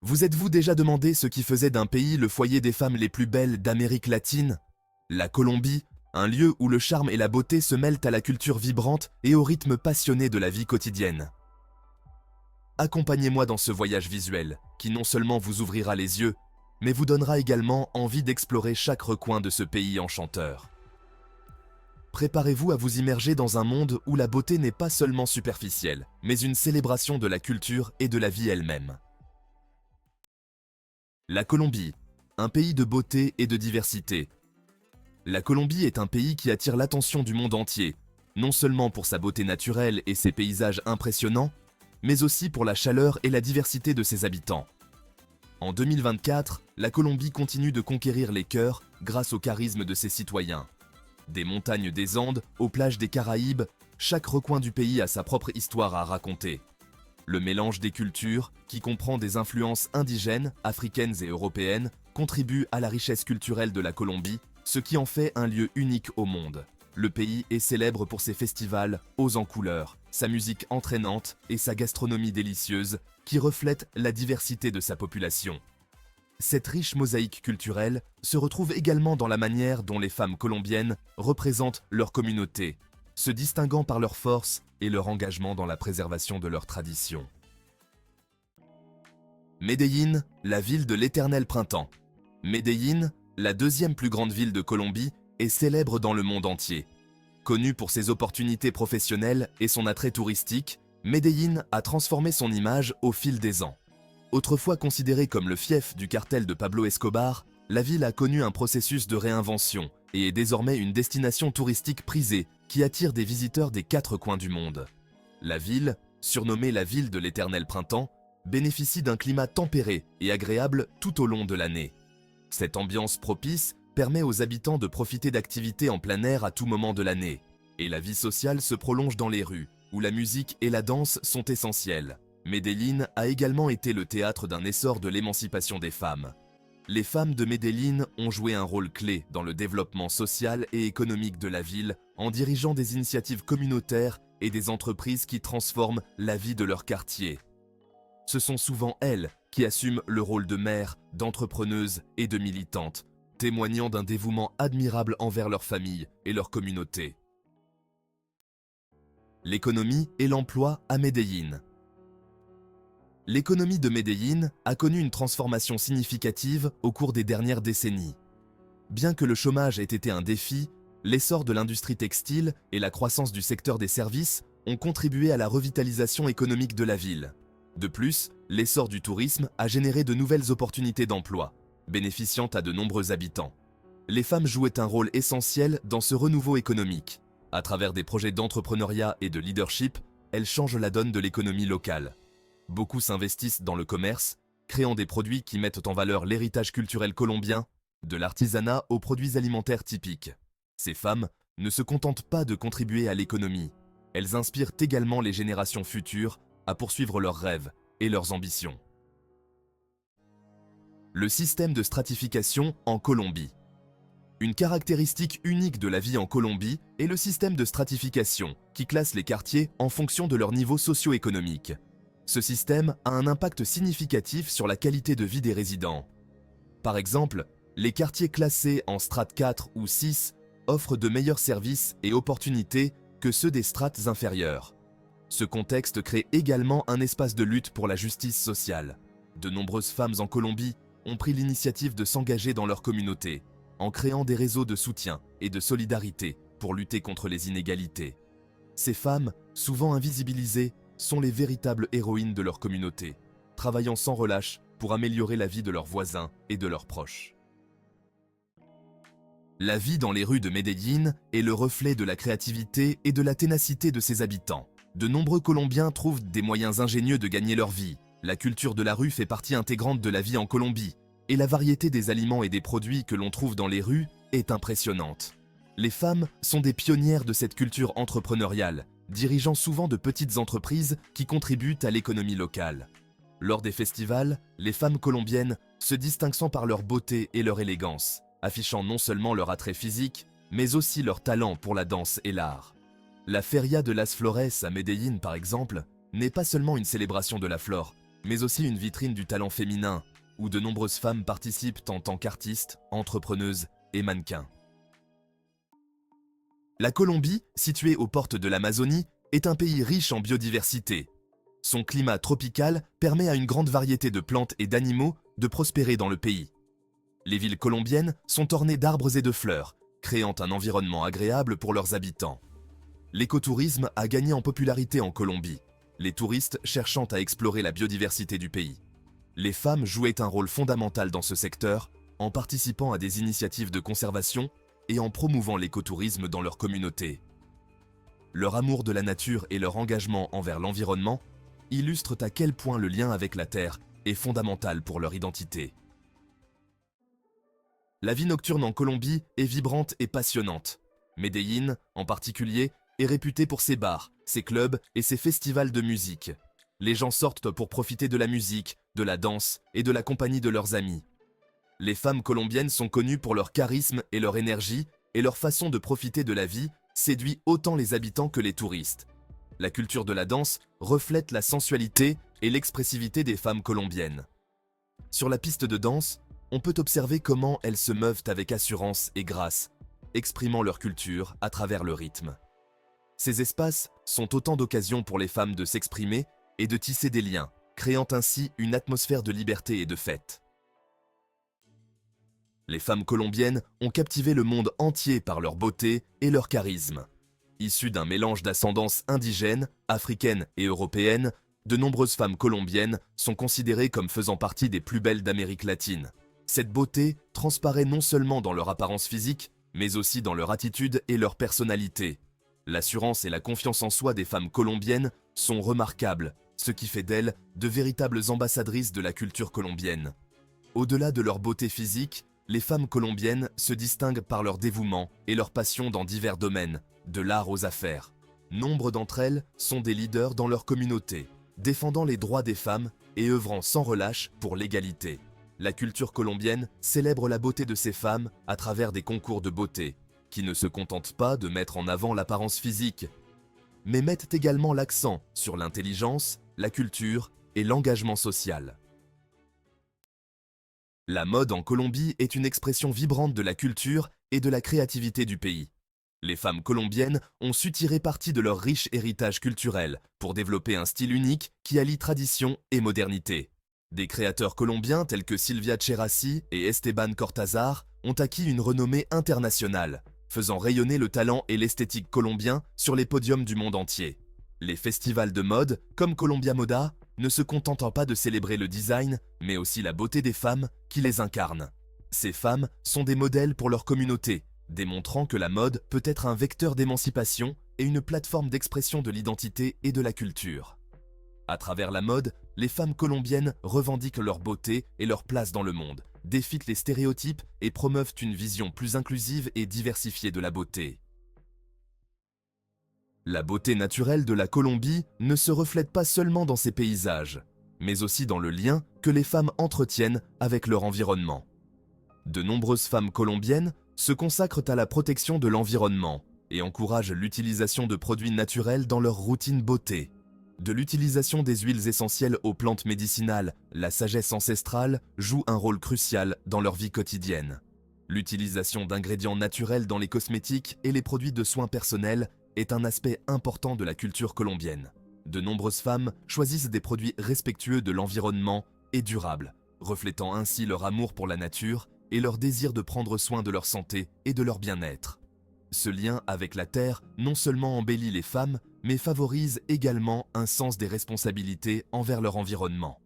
Vous êtes-vous déjà demandé ce qui faisait d'un pays le foyer des femmes les plus belles d'Amérique latine? La Colombie, un lieu où le charme et la beauté se mêlent à la culture vibrante et au rythme passionné de la vie quotidienne. Accompagnez-moi dans ce voyage visuel, qui non seulement vous ouvrira les yeux, mais vous donnera également envie d'explorer chaque recoin de ce pays enchanteur. Préparez-vous à vous immerger dans un monde où la beauté n'est pas seulement superficielle, mais une célébration de la culture et de la vie elle-même. La Colombie, un pays de beauté et de diversité. La Colombie est un pays qui attire l'attention du monde entier, non seulement pour sa beauté naturelle et ses paysages impressionnants, mais aussi pour la chaleur et la diversité de ses habitants. En 2024, la Colombie continue de conquérir les cœurs grâce au charisme de ses citoyens. Des montagnes des Andes aux plages des Caraïbes, chaque recoin du pays a sa propre histoire à raconter. Le mélange des cultures, qui comprend des influences indigènes, africaines et européennes, contribue à la richesse culturelle de la Colombie, ce qui en fait un lieu unique au monde. Le pays est célèbre pour ses festivals hauts en couleurs, sa musique entraînante et sa gastronomie délicieuse, qui reflète la diversité de sa population. Cette riche mosaïque culturelle se retrouve également dans la manière dont les femmes colombiennes représentent leur communauté, se distinguant par leur force et leur engagement dans la préservation de leurs traditions. Medellín, la ville de l'éternel printemps. Medellín, la deuxième plus grande ville de Colombie, est célèbre dans le monde entier. Connue pour ses opportunités professionnelles et son attrait touristique, Medellín a transformé son image au fil des ans. Autrefois considérée comme le fief du cartel de Pablo Escobar, la ville a connu un processus de réinvention et est désormais une destination touristique prisée qui attire des visiteurs des 4 coins du monde. La ville, surnommée la ville de l'éternel printemps, bénéficie d'un climat tempéré et agréable tout au long de l'année. Cette ambiance propice permet aux habitants de profiter d'activités en plein air à tout moment de l'année, et la vie sociale se prolonge dans les rues, où la musique et la danse sont essentielles. Medellín a également été le théâtre d'un essor de l'émancipation des femmes. Les femmes de Medellín ont joué un rôle clé dans le développement social et économique de la ville en dirigeant des initiatives communautaires et des entreprises qui transforment la vie de leur quartier. Ce sont souvent elles qui assument le rôle de mères, d'entrepreneuses et de militantes, témoignant d'un dévouement admirable envers leur famille et leur communauté. L'économie et l'emploi à Medellín. L'économie de Medellín a connu une transformation significative au cours des dernières décennies. Bien que le chômage ait été un défi, l'essor de l'industrie textile et la croissance du secteur des services ont contribué à la revitalisation économique de la ville. De plus, l'essor du tourisme a généré de nouvelles opportunités d'emploi, bénéficiant à de nombreux habitants. Les femmes jouaient un rôle essentiel dans ce renouveau économique. À travers des projets d'entrepreneuriat et de leadership, elles changent la donne de l'économie locale. Beaucoup s'investissent dans le commerce, créant des produits qui mettent en valeur l'héritage culturel colombien, de l'artisanat aux produits alimentaires typiques. Ces femmes ne se contentent pas de contribuer à l'économie, elles inspirent également les générations futures à poursuivre leurs rêves et leurs ambitions. Le système de stratification en Colombie. Une caractéristique unique de la vie en Colombie est le système de stratification, qui classe les quartiers en fonction de leur niveau socio-économique. Ce système a un impact significatif sur la qualité de vie des résidents. Par exemple, les quartiers classés en strates 4 ou 6 offrent de meilleurs services et opportunités que ceux des strates inférieures. Ce contexte crée également un espace de lutte pour la justice sociale. De nombreuses femmes en Colombie ont pris l'initiative de s'engager dans leur communauté, en créant des réseaux de soutien et de solidarité pour lutter contre les inégalités. Ces femmes, souvent invisibilisées, sont les véritables héroïnes de leur communauté, travaillant sans relâche pour améliorer la vie de leurs voisins et de leurs proches. La vie dans les rues de Medellín est le reflet de la créativité et de la ténacité de ses habitants. De nombreux Colombiens trouvent des moyens ingénieux de gagner leur vie. La culture de la rue fait partie intégrante de la vie en Colombie, et la variété des aliments et des produits que l'on trouve dans les rues est impressionnante. Les femmes sont des pionnières de cette culture entrepreneuriale, dirigeant souvent de petites entreprises qui contribuent à l'économie locale. Lors des festivals, les femmes colombiennes se distinguent par leur beauté et leur élégance, affichant non seulement leur attrait physique, mais aussi leur talent pour la danse et l'art. La Feria de las Flores à Medellín, par exemple, n'est pas seulement une célébration de la flore, mais aussi une vitrine du talent féminin, où de nombreuses femmes participent en tant qu'artistes, entrepreneuses et mannequins. La Colombie, située aux portes de l'Amazonie, est un pays riche en biodiversité. Son climat tropical permet à une grande variété de plantes et d'animaux de prospérer dans le pays. Les villes colombiennes sont ornées d'arbres et de fleurs, créant un environnement agréable pour leurs habitants. L'écotourisme a gagné en popularité en Colombie, les touristes cherchant à explorer la biodiversité du pays. Les femmes jouaient un rôle fondamental dans ce secteur en participant à des initiatives de conservation et en promouvant l'écotourisme dans leur communauté. Leur amour de la nature et leur engagement envers l'environnement illustrent à quel point le lien avec la terre est fondamental pour leur identité. La vie nocturne en Colombie est vibrante et passionnante. Medellín, en particulier, est réputée pour ses bars, ses clubs et ses festivals de musique. Les gens sortent pour profiter de la musique, de la danse et de la compagnie de leurs amis. Les femmes colombiennes sont connues pour leur charisme et leur énergie, et leur façon de profiter de la vie séduit autant les habitants que les touristes. La culture de la danse reflète la sensualité et l'expressivité des femmes colombiennes. Sur la piste de danse, on peut observer comment elles se meuvent avec assurance et grâce, exprimant leur culture à travers le rythme. Ces espaces sont autant d'occasions pour les femmes de s'exprimer et de tisser des liens, créant ainsi une atmosphère de liberté et de fête. Les femmes colombiennes ont captivé le monde entier par leur beauté et leur charisme. Issues d'un mélange d'ascendance indigène, africaine et européenne, de nombreuses femmes colombiennes sont considérées comme faisant partie des plus belles d'Amérique latine. Cette beauté transparaît non seulement dans leur apparence physique, mais aussi dans leur attitude et leur personnalité. L'assurance et la confiance en soi des femmes colombiennes sont remarquables, ce qui fait d'elles de véritables ambassadrices de la culture colombienne. Au-delà de leur beauté physique, les femmes colombiennes se distinguent par leur dévouement et leur passion dans divers domaines, de l'art aux affaires. Nombre d'entre elles sont des leaders dans leur communauté, défendant les droits des femmes et œuvrant sans relâche pour l'égalité. La culture colombienne célèbre la beauté de ces femmes à travers des concours de beauté, qui ne se contentent pas de mettre en avant l'apparence physique, mais mettent également l'accent sur l'intelligence, la culture et l'engagement social. La mode en Colombie est une expression vibrante de la culture et de la créativité du pays. Les femmes colombiennes ont su tirer parti de leur riche héritage culturel pour développer un style unique qui allie tradition et modernité. Des créateurs colombiens tels que Silvia Cherassi et Esteban Cortázar ont acquis une renommée internationale, faisant rayonner le talent et l'esthétique colombien sur les podiums du monde entier. Les festivals de mode, comme Colombia Moda, ne se contentent pas de célébrer le design, mais aussi la beauté des femmes qui les incarnent. Ces femmes sont des modèles pour leur communauté, démontrant que la mode peut être un vecteur d'émancipation et une plateforme d'expression de l'identité et de la culture. À travers la mode, les femmes colombiennes revendiquent leur beauté et leur place dans le monde, défient les stéréotypes et promeuvent une vision plus inclusive et diversifiée de la beauté. La beauté naturelle de la Colombie ne se reflète pas seulement dans ses paysages, mais aussi dans le lien que les femmes entretiennent avec leur environnement. De nombreuses femmes colombiennes se consacrent à la protection de l'environnement et encouragent l'utilisation de produits naturels dans leur routine beauté. De l'utilisation des huiles essentielles aux plantes médicinales, la sagesse ancestrale joue un rôle crucial dans leur vie quotidienne. L'utilisation d'ingrédients naturels dans les cosmétiques et les produits de soins personnels est un aspect important de la culture colombienne. De nombreuses femmes choisissent des produits respectueux de l'environnement et durables, reflétant ainsi leur amour pour la nature et leur désir de prendre soin de leur santé et de leur bien-être. Ce lien avec la terre non seulement embellit les femmes, mais favorise également un sens des responsabilités envers leur environnement.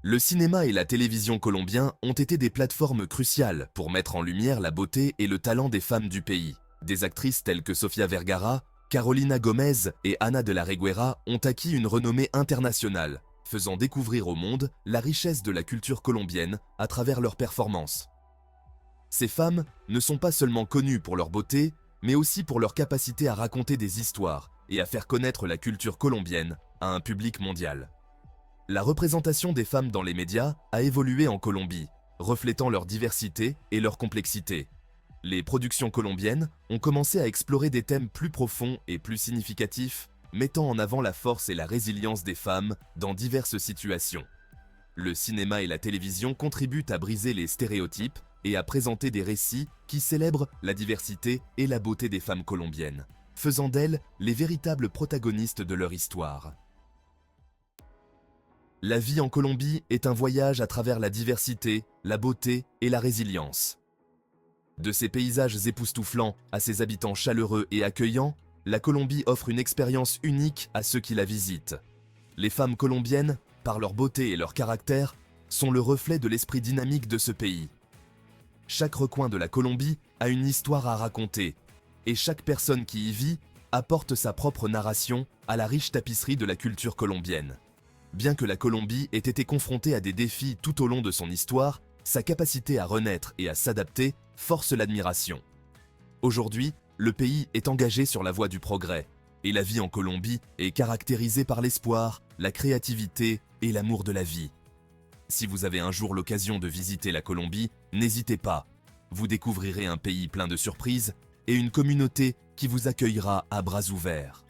Le cinéma et la télévision colombiens ont été des plateformes cruciales pour mettre en lumière la beauté et le talent des femmes du pays. Des actrices telles que Sofía Vergara, Carolina Gomez et Ana de la Reguera ont acquis une renommée internationale, faisant découvrir au monde la richesse de la culture colombienne à travers leurs performances. Ces femmes ne sont pas seulement connues pour leur beauté, mais aussi pour leur capacité à raconter des histoires et à faire connaître la culture colombienne à un public mondial. La représentation des femmes dans les médias a évolué en Colombie, reflétant leur diversité et leur complexité. Les productions colombiennes ont commencé à explorer des thèmes plus profonds et plus significatifs, mettant en avant la force et la résilience des femmes dans diverses situations. Le cinéma et la télévision contribuent à briser les stéréotypes et à présenter des récits qui célèbrent la diversité et la beauté des femmes colombiennes, faisant d'elles les véritables protagonistes de leur histoire. La vie en Colombie est un voyage à travers la diversité, la beauté et la résilience. De ses paysages époustouflants à ses habitants chaleureux et accueillants, la Colombie offre une expérience unique à ceux qui la visitent. Les femmes colombiennes, par leur beauté et leur caractère, sont le reflet de l'esprit dynamique de ce pays. Chaque recoin de la Colombie a une histoire à raconter, et chaque personne qui y vit apporte sa propre narration à la riche tapisserie de la culture colombienne. Bien que la Colombie ait été confrontée à des défis tout au long de son histoire, sa capacité à renaître et à s'adapter force l'admiration. Aujourd'hui, le pays est engagé sur la voie du progrès, et la vie en Colombie est caractérisée par l'espoir, la créativité et l'amour de la vie. Si vous avez un jour l'occasion de visiter la Colombie, n'hésitez pas. Vous découvrirez un pays plein de surprises et une communauté qui vous accueillera à bras ouverts.